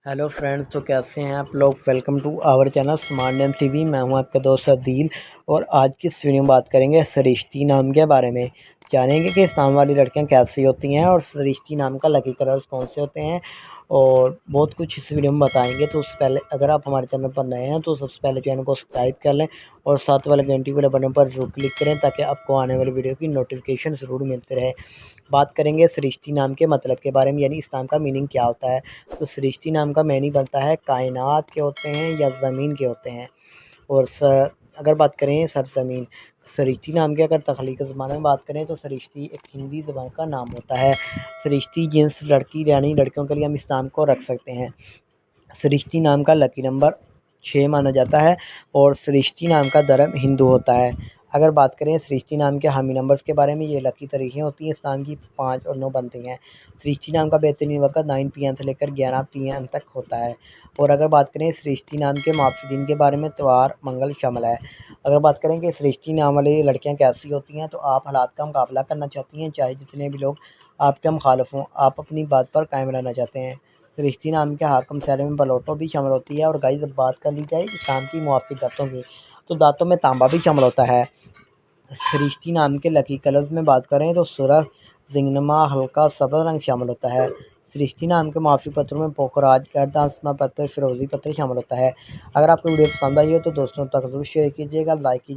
Hello friends, तो कैसे हैं आप लोग। Welcome to our channel smart name TV. मैं हूं आपका दोस्त अदील और आज की इस वीडियो में बात करेंगे सृष्टि नाम के बारे में। जानेंगे कि इस नाम वाली लड़कियां कैसी होती हैं और सृष्टि नाम का लकी कलर्स कौन से होते हैं और बहुत कुछ इस वीडियो में बताएंगे। तो उससे पहले अगर आप हमारे चैनल पर नए हैं तो सबसे पहले चैनल को सब्सक्राइब कर लें और साथ वाले घंटी वाले बटन पर जरूर क्लिक करें ताकि आपको आने वाली वीडियो की नोटिफिकेशन ज़रूर मिलते रहे। बात करेंगे सृष्टि नाम के मतलब के बारे में, यानी इस नाम का मीनिंग क्या होता है। तो सृष्टि नाम का मीनिंग बनता है कायनात के होते हैं या ज़मीन के होते हैं। और अगर बात करें सरज़मीन, सृष्टि नाम के अगर तख्लीक़ ज़बान में बात करें तो सृष्टि एक हिंदी ज़बान का नाम होता है। सृष्टि जिन्स लड़की यानी लड़कियों के लिए हम इस नाम को रख सकते हैं। सृष्टि नाम का लकी नंबर 6 माना जाता है और सृष्टि नाम का धर्म हिंदू होता है। अगर बात करें सृष्टि नाम के हामी नंबर्स के बारे में, ये लकी तरीक़ें होती हैं इस नाम की 5 और 9 बनती हैं। सृष्टि नाम का बेहतरीन वक़्त 9 PM से लेकर 11 PM तक होता है। और अगर बात करें सृष्टि नाम के माफ़िदीन के बारे में, त्योहार मंगल शामिल है। अगर बात करें कि सृष्टि नाम वाली लड़कियाँ कैसी होती हैं, तो आप हालात का मुकाबला करना चाहती हैं, चाहे जितने भी लोग आपके मुखालिफ हों, आप अपनी बात पर कायम रहना चाहते हैं। सृष्टि नाम के हाकम शहर में बलोटो भी शामिल होती है। और गाइस, अब बात कर ली जाए इंसान की मुआफ़िक दाँतों की, तो दाँतों में तांबा भी शामिल होता है। सृष्टि नाम के लकी कलर्स में बात करें तो सुरख, जिंगनमा, हल्का सब्ज़ रंग शामिल होता है। सृष्टि नाम के माफ़ी पत्रों में पोखराज, गर्दासना पत्थर, फिरोज़ी पत्थर शामिल होता है। अगर आपको वीडियो पसंद आई हो तो दोस्तों तक ज़रूर शेयर कीजिएगा, लाइक कीजिए।